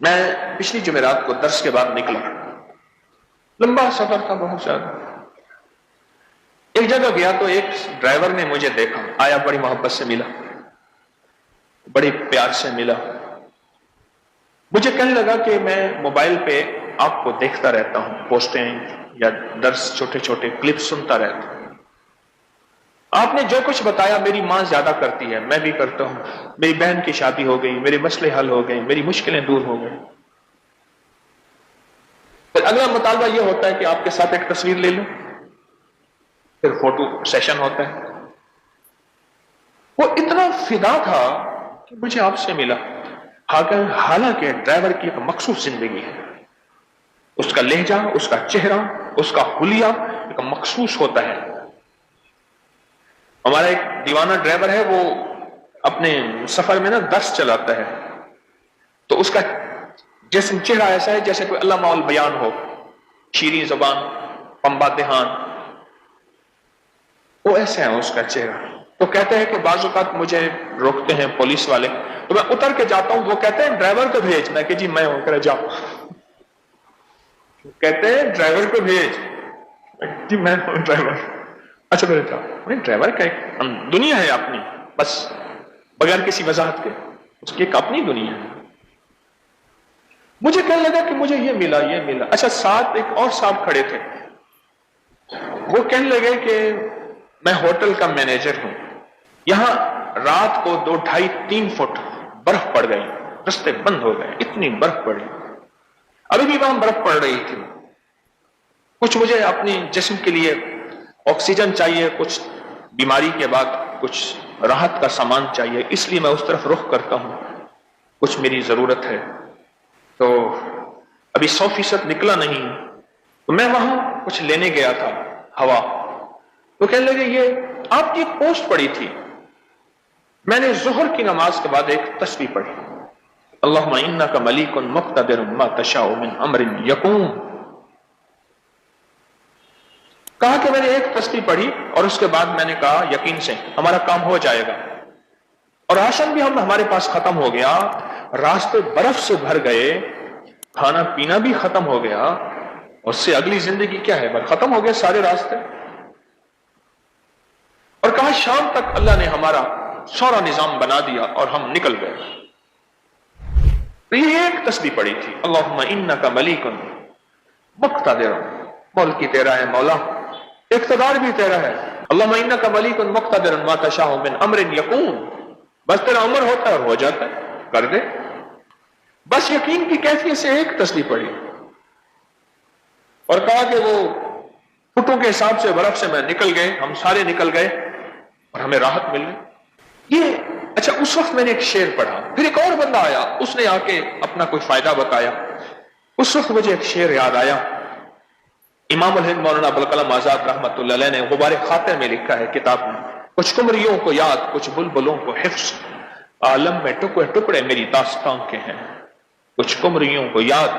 میں پچھلی جمعرات کو درس کے بعد نکلا، لمبا سفر تھا بہت زیادہ۔ ایک جگہ گیا تو ایک ڈرائیور نے مجھے دیکھا، آیا، بڑی محبت سے ملا، بڑی پیار سے ملا، مجھے کہنے لگا کہ میں موبائل پہ آپ کو دیکھتا رہتا ہوں، پوسٹیں یا درس چھوٹے چھوٹے کلپ سنتا رہتا ہوں، آپ نے جو کچھ بتایا میری ماں زیادہ کرتی ہے، میں بھی کرتا ہوں، میری بہن کی شادی ہو گئی، میرے مسئلے حل ہو گئے، میری مشکلیں دور ہو گئی۔ پھر اگلا مطالبہ یہ ہوتا ہے کہ آپ کے ساتھ ایک تصویر لے لوں، پھر فوٹو سیشن ہوتا ہے۔ وہ اتنا فدا تھا کہ مجھے آپ سے ملا، حالانکہ ڈرائیور کی ایک مخصوص زندگی ہے، اس کا لہجہ، اس کا چہرہ، اس کا حلیہ ایک مخصوص ہوتا ہے۔ ہمارا ایک دیوانہ ڈرائیور ہے، وہ اپنے سفر میں 10 چلاتا ہے، تو اس کا جسم چہرہ ایسا ہے جیسے کوئی علامہ البیان ہو، شیریں زبان، پنبا دہان، وہ ایسے ہے اس کا چہرہ۔ تو کہتے ہیں کہ بعض اوقات مجھے روکتے ہیں پولیس والے، تو میں اتر کے جاتا ہوں، وہ کہتے ہیں ڈرائیور کو بھیج، میں کہ جی میں ہوں، کرے جاؤ، کہتے ہیں ڈرائیور کو بھیج، جی میں ہوں ڈرائیور، اچھا میرے جاؤ۔ ڈرائیور کا ایک دنیا ہے اپنی، بس بغیر کسی وضاحت کے، اس کی ایک اپنی دنیا ہے۔ مجھے کہنے لگا کہ مجھے یہ ملا، یہ ملا۔ اچھا، ساتھ ایک اور صاحب کھڑے تھے، وہ کہنے لگے کہ میں ہوٹل کا مینیجر ہوں، یہاں رات کو 2، 2.5، 3 فٹ برف پڑ گئی، رستے بند ہو گئے، اتنی برف پڑی، ابھی بھی وہاں برف پڑ رہی تھی۔ کچھ مجھے اپنی جسم کے لیے آکسیجن چاہیے، کچھ بیماری کے بعد کچھ راحت کا سامان چاہیے، اس لیے میں اس طرف رخ کرتا ہوں، کچھ میری ضرورت ہے۔ تو ابھی 100% نکلا نہیں، تو میں وہاں کچھ لینے گیا تھا، ہوا۔ تو کہنے لگے یہ آپ کی ایک پوسٹ پڑی تھی، میں نے ظہر کی نماز کے بعد ایک تسبیح پڑھی، اللہم انک ملیک مقتدر ما تشاء من امر یکون۔ کہا کہ میں نے ایک تسبیح پڑھی اور اس کے بعد میں نے کہا یقین سے ہمارا کام ہو جائے گا، اور راشن بھی ہمارے پاس ختم ہو گیا، راستے برف سے بھر گئے، کھانا پینا بھی ختم ہو گیا، اس سے اگلی زندگی کیا ہے، ختم ہو گئے سارے راستے۔ اور کہا شام تک اللہ نے ہمارا سارا نظام بنا دیا اور ہم نکل گئے۔ تو یہ ایک تسبیح پڑی تھی، اللہم انک ملیک مقتدر، ملک کی تیرا ہے مولا، اقتدار بھی تیرا ہے، اللہم انک ملیک مقتدر ما تشاء من امر یکون، بس تیرا امر ہوتا ہے اور ہو جاتا ہے، کر دے۔ بس یقین کی کیفیت سے ایک تسبیح پڑھی، اور کہا کہ وہ فٹوں کے حساب سے برف سے میں نکل گئے، ہم سارے نکل گئے اور ہمیں راحت مل گئی۔ یہ اچھا، اس وقت میں نے ایک شعر پڑھا، پھر ایک اور بندہ آیا، اس نے آ کے اپنا کوئی فائدہ بتایا، اس وقت مجھے ایک شعر یاد آیا، امام الہند مولانا ابوالکلام آزاد رحمۃ اللہ علیہ نے غبار خاطر میں لکھا ہے کتاب میں، کچھ قمریوں کو یاد، کچھ بلبلوں کو حفظ، عالم میں ٹکڑے ٹکڑے میری داستان کے ہیں، کچھ قمریوں کو یاد،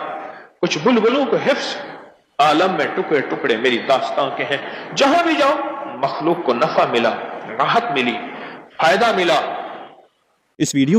کچھ بلبلوں کو حفظ، عالم میں ٹکڑے ٹکڑے میری داستان کے ہیں۔ جہاں بھی جاؤ مخلوق کو نفع ملا، راحت ملی، فائدہ ملا۔ اس ویڈیو